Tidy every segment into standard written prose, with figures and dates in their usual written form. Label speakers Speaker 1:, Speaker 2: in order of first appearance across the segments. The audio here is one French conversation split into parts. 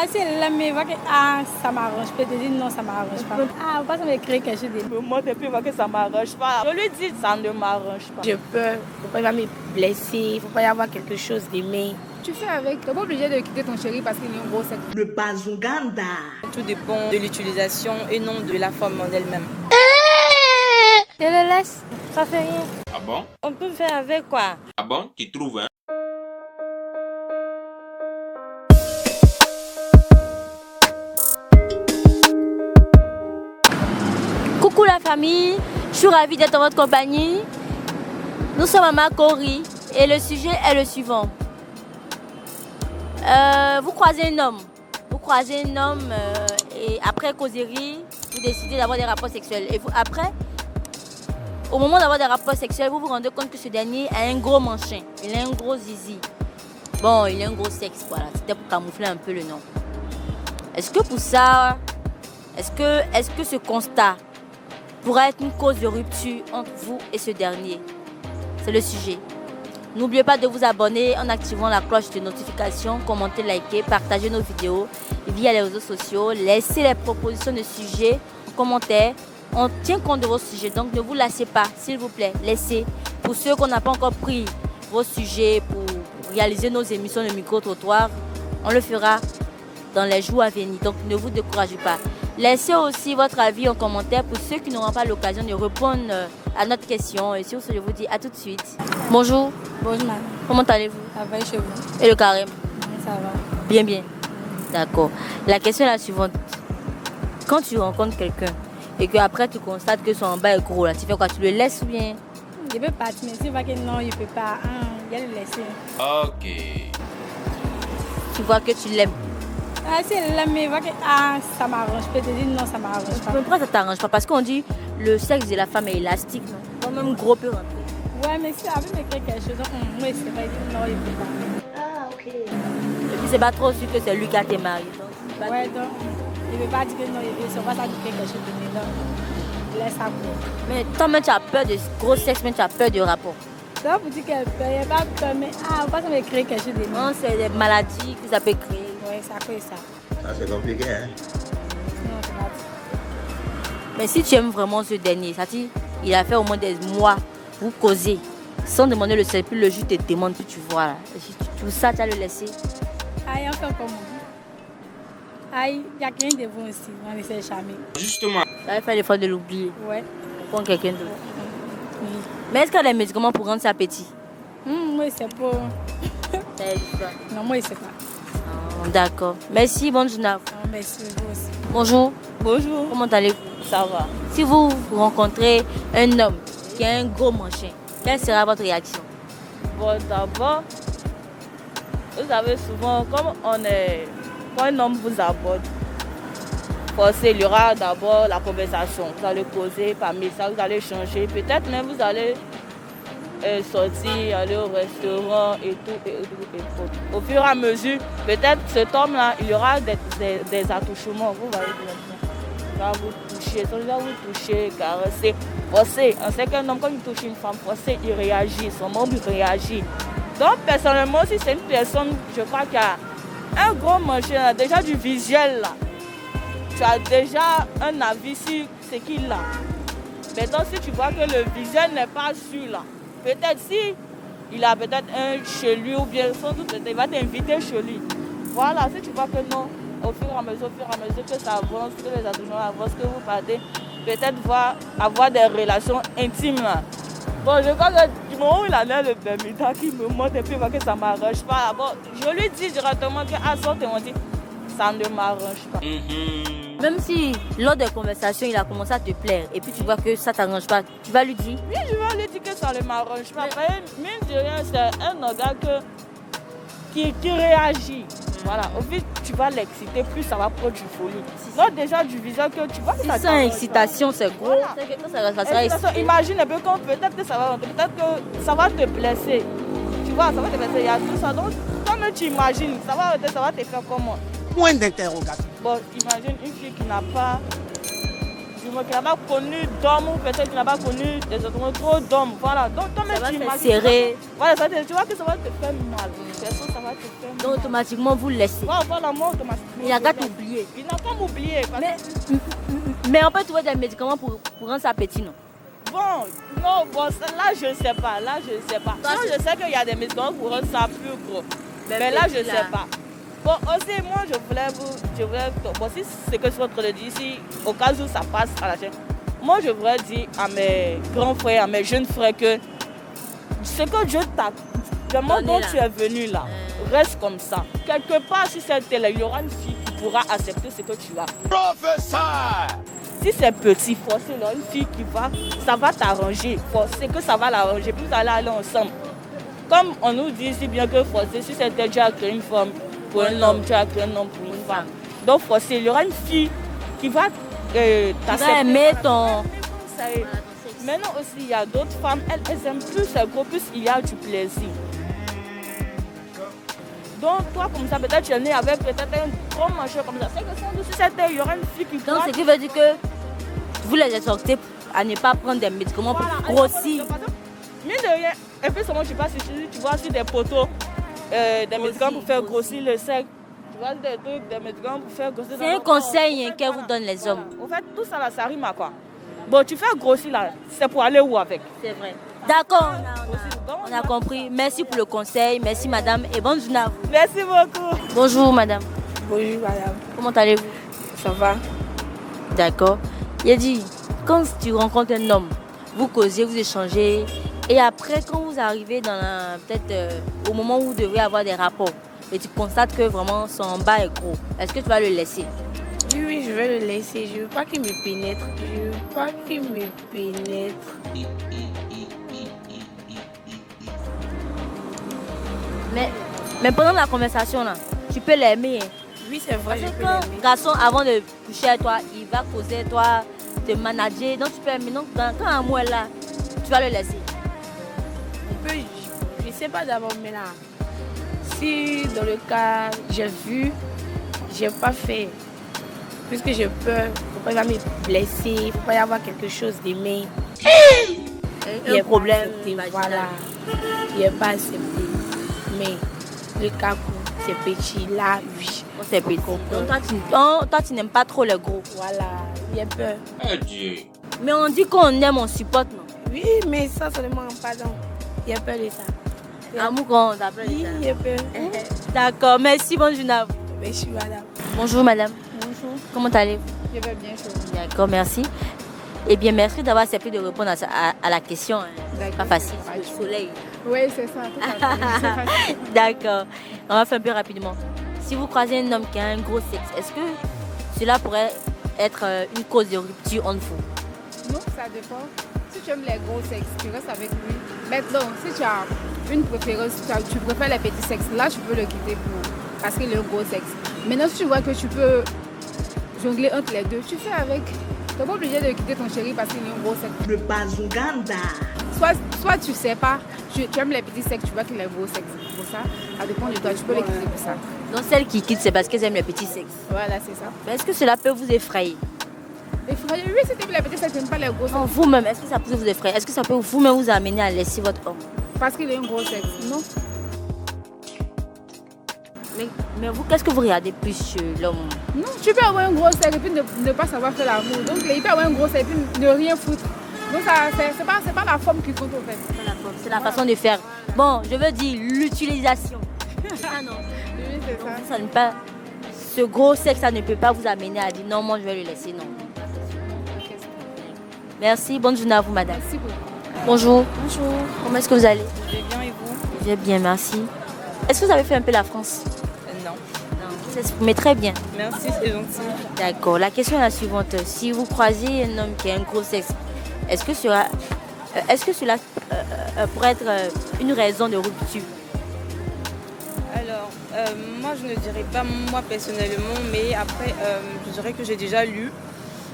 Speaker 1: Ah, si elle l'aime, il voit que ça m'arrange. Je peux te dire non, ça m'arrange pas. Ah, pas ça m'écrit quelque chose de
Speaker 2: Moi, depuis, il voit que ça m'arrange pas. Je lui dis, ça ne m'arrange pas.
Speaker 3: Je peux, il faut pas y avoir me blesser, il faut pas y avoir quelque chose d'aimer.
Speaker 4: Tu fais avec, t'es pas obligé de quitter ton chéri parce qu'il est un gros sexe.
Speaker 5: Le bazunganda.
Speaker 6: Tout dépend de l'utilisation et non de la femme en elle-même.
Speaker 1: Je le laisse, ça fait rien.
Speaker 7: Ah bon?
Speaker 6: On peut faire avec quoi?
Speaker 7: Ah bon? Tu trouves, hein?
Speaker 8: Coucou la famille, je suis ravie d'être en votre compagnie. Nous sommes à Makori et le sujet est le suivant. Vous croisez un homme et après causerie, vous décidez d'avoir des rapports sexuels. Et vous, après, au moment d'avoir des rapports sexuels, vous vous rendez compte que ce dernier a un gros manchin, il a un gros zizi. Bon, il a un gros sexe, voilà, c'était pour camoufler un peu le nom. Est-ce que pour ça, est-ce que ce constat pourra être une cause de rupture entre vous et ce dernier? C'est le sujet. N'oubliez pas de vous abonner en activant la cloche de notification, commenter, liker, partager nos vidéos via les réseaux sociaux. Laissez les propositions de sujets en commentaire. On tient compte de vos sujets, donc ne vous lassez pas, s'il vous plaît. Laissez. Pour ceux qu'on n'a pas encore pris vos sujets pour réaliser nos émissions de micro-trottoir, on le fera dans les jours à venir. Donc ne vous découragez pas. Laissez aussi votre avis en commentaire pour ceux qui n'auront pas l'occasion de répondre à notre question. Et sur ce, je vous dis à tout de suite. Bonjour.
Speaker 1: Bonjour, madame.
Speaker 8: Comment allez-vous?
Speaker 1: Ça va chez vous?
Speaker 8: Et le carême?
Speaker 1: Ça va.
Speaker 8: Bien, bien. D'accord. La question est la suivante. Quand tu rencontres quelqu'un et qu'après tu constates que son bas est gros, là, tu fais quoi? Tu le laisses ou bien?
Speaker 1: Il peut partir, mais s'il voit que non, il peut pas. Il va le laisser.
Speaker 7: Ok.
Speaker 8: Tu vois que tu l'aimes.
Speaker 1: Ah, si elle l'aime, il voit que ça m'arrange. Je peux te dire non, ça m'arrange pas.
Speaker 8: Mais pourquoi ça t'arrange pas? Parce qu'on dit le sexe de la femme est élastique, non? Donc même gros peut rentrer.
Speaker 1: Ouais, mais si elle veut m'écrire quelque chose, moi, c'est vrai, non, il peut pas.
Speaker 8: Ah, ok. Et puis c'est pas trop sûr que c'est lui qui a tes maris.
Speaker 1: Ouais, donc, il ne veut pas dire que non, il ne va pas dire quelque chose de lui. Donc, laisse ça pour.
Speaker 8: Mais toi-même, tu as peur de gros sexe, mais tu as peur de rapport.
Speaker 1: Ça va vous dire qu'elle peut, il n'y a pas peur, mais pourquoi ça m'écrire quelque chose de lui?
Speaker 8: Non, c'est des maladies que ça peut créer.
Speaker 1: Ouais, ça fait ça.
Speaker 5: Ça, c'est compliqué, hein?
Speaker 1: Non, c'est pas ça.
Speaker 8: Mais si tu aimes vraiment ce dernier, ça dit, il a fait au moins des mois pour causer, sans demander le sexe, puis le juge te demande, puis tu vois là. Tout ça, tu as le laisser.
Speaker 1: Aïe, on fait comment? Aïe, il y a quelqu'un de vous aussi, on ne sait jamais.
Speaker 7: Justement.
Speaker 8: Ça va faire l'effort de l'oublier.
Speaker 1: Ouais.
Speaker 8: Prends quelqu'un d'autre.
Speaker 1: Oui.
Speaker 8: Mais est-ce qu'il y a des médicaments pour rendre ça petit?
Speaker 1: Moi, c'est pas. Non, moi, c'est pas.
Speaker 8: D'accord. Merci, bonne journée.
Speaker 1: Non, merci, vous aussi.
Speaker 8: Bonjour.
Speaker 6: Bonjour.
Speaker 8: Comment allez-vous?
Speaker 6: Ça va.
Speaker 8: Si vous rencontrez un homme qui a un gros manchin, quelle sera votre réaction?
Speaker 6: Bon, d'abord, vous savez souvent, quand un homme vous aborde, forcément, il y aura d'abord la conversation. Vous allez causer par message, vous allez changer. Peut-être même vous allez sortir, aller au restaurant et tout. Au fur et à mesure, peut-être cet homme-là, il y aura des attouchements. Vous voyez, il va vous toucher, caresser, forcer. On sait qu'un homme, quand il touche une femme, forcer, il réagit, son membre il réagit. Donc, personnellement, si c'est une personne, je crois qu'il y a un gros manchin, déjà du visuel, là, tu as déjà un avis sur ce qu'il a. Maintenant, si tu vois que le visuel n'est pas sûr, là, peut-être si il a peut-être un chez lui ou bien sans doute, il va t'inviter chez lui. Voilà, si tu vois que non, au fur et à mesure que ça avance, que les attouchements avancent, que vous partez, peut-être avoir des relations intimes là. Bon, je crois que du moment où il en a le permis, qui me montre et puis il voit que ça ne m'arrange pas. Bon, je lui dis directement que on dit, ça ne m'arrange pas.
Speaker 8: Même si lors des conversations, il a commencé à te plaire et puis tu vois que ça ne t'arrange pas, tu vas lui dire?
Speaker 6: Oui, je vais lui dire que ça ne m'arrange pas. Mine de rien, c'est un organe qui réagit. Voilà, au fait, tu vas l'exciter, plus ça va prendre du folie. Donc déjà du visage que tu vois.
Speaker 8: Si c'est excitation, c'est gros.
Speaker 6: Voilà. Imagine un peu quand peut-être que ça va rentrer, peut-être que ça va te blesser. Tu vois, ça va te blesser, il y a tout ça. Donc, comme tu imagines, ça va te faire comment?
Speaker 5: Point d'interrogation.
Speaker 6: Bon, imagine une fille qui n'a pas
Speaker 2: effectivement, qui n'a pas connu d'homme ou peut-être qui n'a pas connu des autres trop d'hommes. Voilà. Donc, toi-même,
Speaker 8: Ça va
Speaker 2: tu
Speaker 8: te
Speaker 2: imagines-
Speaker 8: serrer.
Speaker 2: Voilà, tu vois que ça va te faire mal. Ça va te faire mal.
Speaker 8: Donc automatiquement, vous le laissez.
Speaker 2: Voilà, moi, automatiquement.
Speaker 8: Il n'a qu'à t'oublier.
Speaker 2: Il n'a qu'à m'oublier. parce que-
Speaker 8: Mais on peut trouver des médicaments pour rendre ça petit, non?
Speaker 2: Bon, non, bon, là, je ne sais pas. Là, je ne sais pas.
Speaker 8: Toi,
Speaker 2: Non,
Speaker 8: tu-
Speaker 2: je sais qu'il y a des médicaments pour rendre ça plus gros. Mais là, je ne sais pas. Bon, aussi, moi, je voulais, bon, si c'est ce que je suis en train de dire, si au cas où ça passe à la chaîne, moi, je voudrais dire à mes grands frères, à mes jeunes frères que ce que Dieu t'a, le monde dont
Speaker 8: là.
Speaker 2: tu es venu là, reste comme ça. Quelque part, si c'est tel, il y aura une fille qui pourra accepter ce que tu as.
Speaker 9: Professeur!
Speaker 2: Si c'est petit, forcez là, une fille qui va, ça va t'arranger. Forcez que ça va l'arranger, puis vous allez aller ensemble. Comme on nous dit si bien que forcez, si c'était tu as créé une femme pour un homme, tu as créé un homme pour une femme. Donc forcez, il y aura une fille qui va
Speaker 8: Tu
Speaker 2: t'accepter.
Speaker 8: vas aimer ton...
Speaker 2: Ça y est. Maintenant aussi, il y a d'autres femmes, elles aiment plus c'est gros, plus il y a du plaisir. Donc toi, comme ça, peut-être tu es né avec peut-être un gros machin comme ça. C'est que sans doute, si c'était, il y aura une fille qui
Speaker 8: Donc
Speaker 2: pourra-
Speaker 8: ce qui veut dire que vous les exhortez à ne pas prendre des médicaments pour grossir.
Speaker 2: Mine de rien, un peu seulement, je sais pas si tu vois sur des poteaux, des médicaments pour faire grossir le sexe. Tu vois des trucs, des médicaments pour faire grossir.
Speaker 8: C'est un conseil hein, qu'elle vous donne les hommes.
Speaker 2: En fait, tout ça là, ça rime à quoi? Bon, tu fais grossir là, c'est pour aller où avec?
Speaker 8: C'est vrai. D'accord, on a compris. Merci pour le conseil. Merci madame et bonne journée à vous.
Speaker 2: Merci beaucoup.
Speaker 8: Bonjour madame.
Speaker 3: Bonjour madame.
Speaker 8: Comment allez-vous?
Speaker 3: Ça va?
Speaker 8: D'accord. Il a dit, quand tu rencontres un homme, vous causez, vous échangez. Et après, quand vous arrivez dans peut-être au moment où vous devrez avoir des rapports, et tu constates que vraiment son bas est gros, est-ce que tu vas le laisser?
Speaker 3: Oui, oui, je vais le laisser. Je veux pas qu'il me pénètre. Je veux pas qu'il me pénètre.
Speaker 8: Mais pendant la conversation, là, tu peux l'aimer. Hein.
Speaker 3: Oui, c'est vrai, je
Speaker 8: Parce que
Speaker 3: peux
Speaker 8: quand
Speaker 3: l'aimer.
Speaker 8: garçon, avant de coucher avec toi, il va causer toi, te manager. Donc tu peux aimer. Donc quand un mot est là, tu vas le laisser.
Speaker 3: On peut, je sais pas d'abord, mais là, si dans le cas, j'ai vu, j'ai pas fait, puisque j'ai peur, faut pas y avoir me blesser, faut pas y avoir quelque chose d'aimer.
Speaker 8: Il y a un problème.
Speaker 3: Voilà, il n'est pas accepté. Mais le cas où c'est petit, là, oui.
Speaker 8: Oh, c'est petit. Donc toi, tu n'aimes pas trop les gros.
Speaker 3: Voilà, il y a peur.
Speaker 7: Oh Dieu.
Speaker 8: Mais on dit qu'on aime, on supporte, non?
Speaker 3: Oui, mais ça seulement pardon. Il y a peur de ça.
Speaker 8: Amour quand on t'appelle.
Speaker 3: Oui, il y a peur.
Speaker 8: D'accord, merci, bonne journée à vous.
Speaker 3: Merci, madame.
Speaker 8: Bonjour madame,
Speaker 4: Bonjour,
Speaker 8: comment allez-vous?
Speaker 4: je vais bien, chaud.
Speaker 8: D'accord, merci. Eh bien, merci d'avoir accepté de répondre à la question. Hein. C'est pas facile, c'est le soleil.
Speaker 4: Oui, c'est ça, tout à fait. C'est facile.
Speaker 8: D'accord, on va faire un peu rapidement. Si vous croisez un homme qui a un gros sexe, est-ce que cela pourrait être une cause de rupture entre vous?
Speaker 4: Non, ça dépend. Si tu aimes les gros sexes, tu restes avec lui. Maintenant, si tu as une préférence, tu préfères les petits sexes, là, tu peux le quitter parce qu'il est un gros sexe. Maintenant, si tu vois que tu peux jongler entre les deux, tu fais avec. Tu n'es pas obligé de quitter ton chéri parce qu'il est un gros sexe.
Speaker 5: Le bazunganda.
Speaker 4: Soit tu sais pas, tu aimes les petits sexes, tu vois qu'il est gros sexe. Pour ça dépend de toi, tu peux le quitter pour ça.
Speaker 8: Donc celles qui quittent, c'est parce qu'elles aiment les petits sexes.
Speaker 4: Voilà, c'est ça.
Speaker 8: Mais est-ce que cela peut vous effrayer?
Speaker 4: Effrayé, oui, si tu aimes les petits sexes, tu n'aimes pas les gros sexes.
Speaker 8: Non, vous-même, est-ce que ça peut vous effrayer? Est-ce que ça peut vous-même vous amener à laisser votre homme?
Speaker 4: Parce qu'il est un gros sexe, non?
Speaker 8: Mais vous, qu'est-ce que vous regardez plus chez l'homme?
Speaker 4: Non, tu peux avoir un gros sexe et puis ne pas savoir faire l'amour. Donc, il peut avoir un gros sexe et puis ne rien foutre. Donc, c'est pas la forme qui compte au fait.
Speaker 8: C'est la forme, c'est la façon de faire. Bon, je veux dire l'utilisation. Ah non.
Speaker 4: Oui, c'est ça.
Speaker 8: Ça ne peut pas, ce gros sexe, ça ne peut pas vous amener à dire non, moi je vais le laisser, non. Merci, bonne journée à vous, madame.
Speaker 4: Merci beaucoup.
Speaker 8: Bonjour. Bonjour. Comment est-ce que vous allez?
Speaker 6: Je vais bien et vous?
Speaker 8: Je vais bien, merci. Est-ce que vous avez fait un peu la France?
Speaker 6: Non.
Speaker 8: Non. Vous exprimez très bien.
Speaker 6: Merci, c'est gentil.
Speaker 8: D'accord. La question est la suivante. Si vous croisez un homme qui a un gros sexe, est-ce que cela pourrait être une raison de rupture?
Speaker 6: Alors, moi je ne dirais pas moi personnellement, mais après je dirais que j'ai déjà lu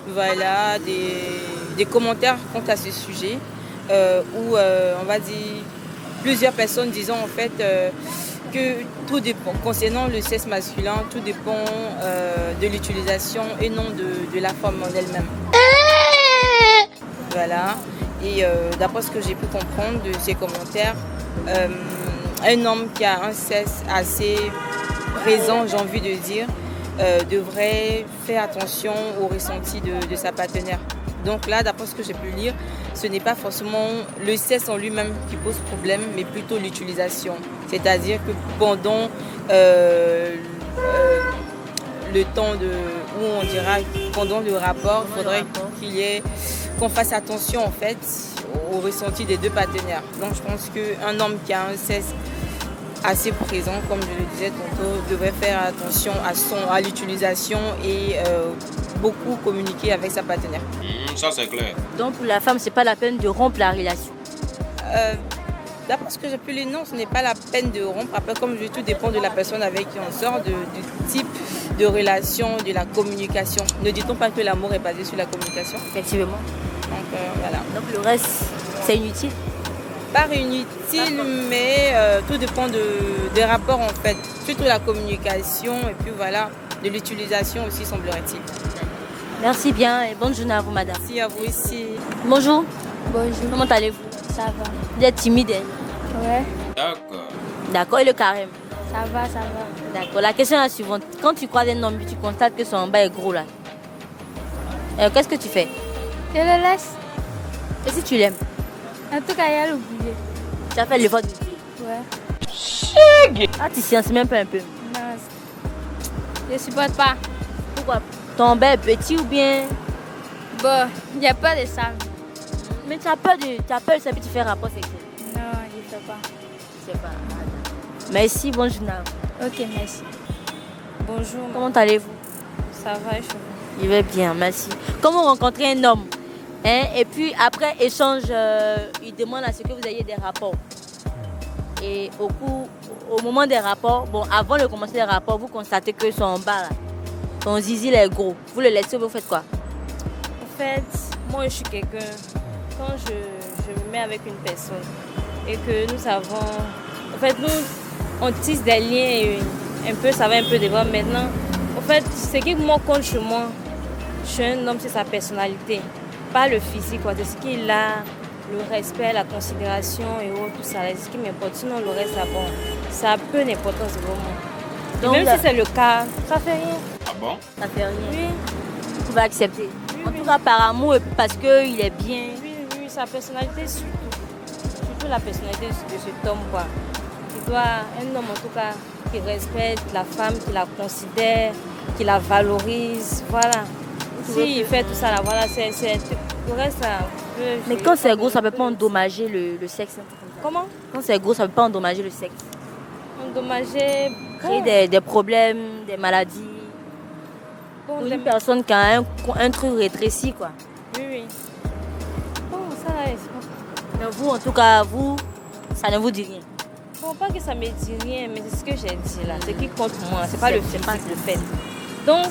Speaker 6: voilà, des commentaires quant à ce sujet où on va dire plusieurs personnes disant en fait que tout dépend, concernant le sexe masculin, tout dépend de l'utilisation et non de la femme en elle-même.
Speaker 9: Voilà. Et d'après ce que j'ai pu comprendre de ses commentaires, un homme qui a un sexe assez présent, j'ai envie de dire, devrait faire attention au ressenti de sa partenaire. Donc là, d'après ce que j'ai pu lire, ce n'est pas forcément le sexe en lui-même qui pose problème, mais plutôt l'utilisation. C'est-à-dire que pendant le temps où on dira pendant le rapport, il faudrait qu'on fasse attention en fait au ressenti des deux partenaires. Donc je pense qu'un homme qui a un sexe assez présent, comme je le disais tantôt, devrait faire attention à l'utilisation et beaucoup communiquer avec sa partenaire.
Speaker 7: Ça c'est clair.
Speaker 8: Donc pour la femme, c'est pas la peine de rompre la relation.
Speaker 9: D'après ce que j'ai pu lire, non, ce n'est pas la peine de rompre. Après, comme je dis, tout dépend de la personne avec qui on sort, du type de relation, de la communication. Ne dit-on pas que l'amour est basé sur la communication?
Speaker 8: Effectivement.
Speaker 9: Donc voilà.
Speaker 8: Donc le reste, c'est inutile?
Speaker 9: Pas inutile, mais tout dépend des rapports en fait. Surtout la communication et puis voilà, de l'utilisation aussi semblerait-il.
Speaker 8: Merci bien et bonne journée à vous madame.
Speaker 9: Merci à vous aussi.
Speaker 8: Bonjour.
Speaker 3: Bonjour.
Speaker 8: Comment allez-vous?
Speaker 3: Ça va.
Speaker 8: Vous êtes timide, hein?
Speaker 3: Ouais.
Speaker 7: D'accord.
Speaker 8: D'accord, et le carême?
Speaker 3: Ça va, ça va.
Speaker 8: D'accord, la question est la suivante. Quand tu croises un homme et tu constates que son bas est gros là, qu'est-ce que tu fais?
Speaker 3: Je le laisse.
Speaker 8: Et si tu l'aimes?
Speaker 3: En tout cas, il y a l'oublier.
Speaker 8: Tu as fait l'effort de dire.
Speaker 3: Ouais.
Speaker 8: Ah, tu sciences même pas un peu.
Speaker 3: Non, je supporte pas.
Speaker 8: Pourquoi? Ton bas est petit ou bien?
Speaker 3: Bon, il n'y a pas de ça.
Speaker 8: Mais tu as peur de ça et tu fais rapport sexuel.
Speaker 3: Non, je ne fais pas.
Speaker 8: Je sais pas. Merci, bonne journée.
Speaker 3: Ok, merci.
Speaker 10: Bonjour.
Speaker 8: Comment allez-vous?
Speaker 10: Ça va,
Speaker 8: je vais bien, merci. Comment rencontrer un homme et puis après échange, il demande à ce que vous ayez des rapports. Et au moment des rapports, bon, avant de commencer les rapports, vous constatez que son bas, là, son zizi est gros. Vous le laissez, vous faites quoi?
Speaker 10: En fait, moi je suis quelqu'un, quand je me mets avec une personne et que nous avons, en fait nous, on tisse des liens et un peu, ça va un peu devant maintenant. En fait, ce qui me compte chez moi, je suis un homme, c'est sa personnalité, pas le physique, c'est ce qu'il a, le respect, la considération et autres, tout ça, c'est ce qui m'importe. Sinon, le reste, ça a peu d'importance vraiment. Donc, même si c'est le cas, ça fait rien.
Speaker 7: Ah bon?
Speaker 8: Ça fait rien.
Speaker 10: Oui.
Speaker 8: Vous pouvez accepter. En tout cas, par amour et parce qu'il est bien.
Speaker 10: Oui, sa personnalité surtout la personnalité de cet homme, quoi. Il doit, un homme en tout cas, qui respecte la femme, qui la considère, qui la valorise, voilà. S'il fait tout ça, là, voilà, c'est le reste, ça peut...
Speaker 8: Mais quand c'est gros, ça ne peut pas endommager le sexe.
Speaker 10: Comment?
Speaker 8: Quand c'est gros, ça ne peut pas endommager le sexe.
Speaker 10: Endommager...
Speaker 8: Créer des problèmes, des maladies.
Speaker 10: Bon,
Speaker 8: pour une personne qui a un truc rétréci, quoi.
Speaker 10: Oui. Bon, ça là,
Speaker 8: mais vous, en tout cas, ça ne vous dit rien.
Speaker 10: Bon, pas que ça me dit rien, mais c'est ce que j'ai dit là. Ce qui compte pour moi, c'est pas le fait. Donc,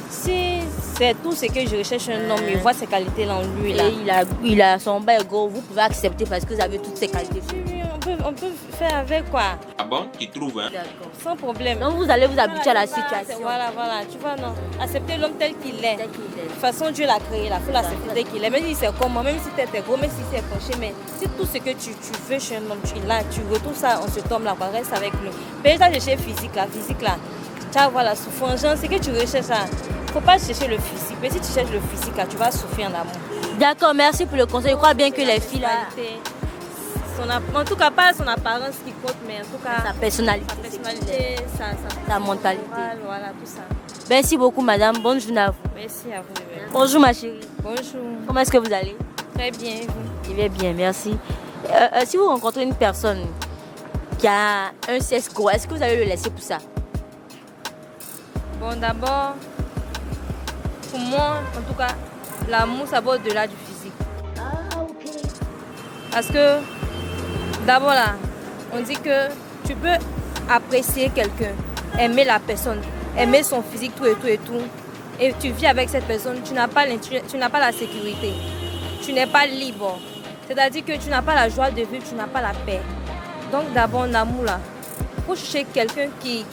Speaker 10: si c'est tout ce que je recherche un homme, il voit ses qualités là en lui. Là.
Speaker 8: Et il a son bas égaux, vous pouvez accepter parce que vous avez toutes ces qualités.
Speaker 10: Oui, on peut faire avec quoi.
Speaker 7: Ah bon? Tu trouves, hein?
Speaker 10: D'accord. Sans problème.
Speaker 8: Donc vous allez vous habituer à la situation.
Speaker 10: Voilà, tu vois, non. Accepter l'homme tel qu'il est. De toute façon, Dieu l'a créé, il faut l'accepter tel qu'il est. Même si c'est comme moi, même si tu es gros, même si c'est penché, mais si tout ce que tu veux chez un homme, tu retrouves ça en cet homme-là, reste avec lui. Mais tu as cherché physique là. Tu vas voir la souffrance, genre, c'est que tu recherches ça. Faut pas chercher le physique, mais si tu cherches le physique, là, tu vas souffrir en amour.
Speaker 8: D'accord, merci pour le conseil. Je crois bien que les filles là...
Speaker 10: En tout cas, pas son apparence qui compte, mais en tout cas...
Speaker 8: Sa personnalité,
Speaker 10: sa
Speaker 8: mentalité.
Speaker 10: Voilà, tout ça.
Speaker 8: Merci beaucoup, madame. Bonne journée à vous.
Speaker 10: Merci à vous.
Speaker 8: Bonjour, ma chérie.
Speaker 10: Bonjour.
Speaker 8: Comment est-ce que vous allez?
Speaker 10: Très bien.
Speaker 8: Je vais bien, merci. Si vous rencontrez une personne qui a un sexe gros, est-ce que vous allez le laisser pour ça?
Speaker 10: Bon, d'abord, pour moi, en tout cas, l'amour, ça va au-delà du physique.
Speaker 8: Ah, ok.
Speaker 10: Parce que, d'abord là, on dit que tu peux apprécier quelqu'un, aimer la personne, aimer son physique, tout, et tu vis avec cette personne, tu n'as pas la sécurité, tu n'es pas libre. C'est-à-dire que tu n'as pas la joie de vivre, tu n'as pas la paix. Donc d'abord, en amour là, il faut chercher quelqu'un qui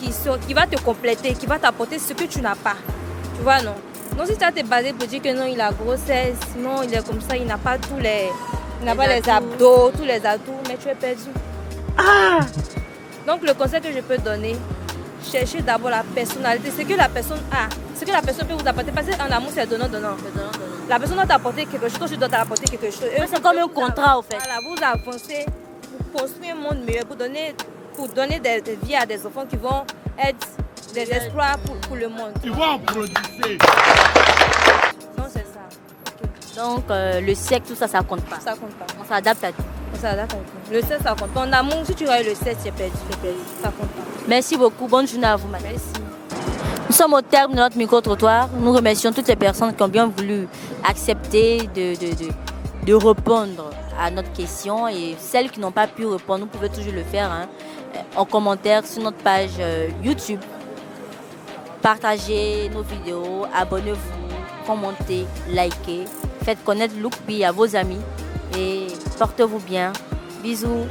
Speaker 10: va te compléter, qui va t'apporter ce que tu n'as pas. Tu vois, non? Non, si tu as te basé pour dire que non, il a grossesse, non, il est comme ça, il n'a pas tous les... Il n'a pas les abdos, tous les atouts, mais tu es perdu. Donc le conseil que je peux donner, cherchez d'abord la personnalité, ce que la personne a, ce que la personne peut vous apporter. Parce qu'en amour, c'est donnant. La personne doit t'apporter quelque chose, toi tu dois t'apporter quelque chose.
Speaker 8: C'est comme un contrat au fait.
Speaker 10: Voilà, vous avancez, vous construisez un monde meilleur, pour donner des vies à des enfants qui vont être des espoirs pour le monde.
Speaker 11: Tu vas en produire.
Speaker 10: Non, c'est ça. Okay.
Speaker 8: Donc le sexe, tout ça, ça compte pas.
Speaker 10: Ça compte pas.
Speaker 8: On s'adapte à tout.
Speaker 10: On s'adapte à tout. Le sexe, ça compte pas. En amour, si tu regardes le sexe, tu es perdu. Ça compte pas.
Speaker 8: Merci beaucoup. Bonne journée à vous, madame.
Speaker 10: Merci.
Speaker 8: Nous sommes au terme de notre micro-trottoir. Nous remercions toutes les personnes qui ont bien voulu accepter de répondre à notre question. Et celles qui n'ont pas pu répondre, vous pouvez toujours le faire en commentaire sur notre page YouTube. Partagez nos vidéos, abonnez-vous, commentez, likez. Faites connaître Lookbi à vos amis et portez-vous bien. Bisous.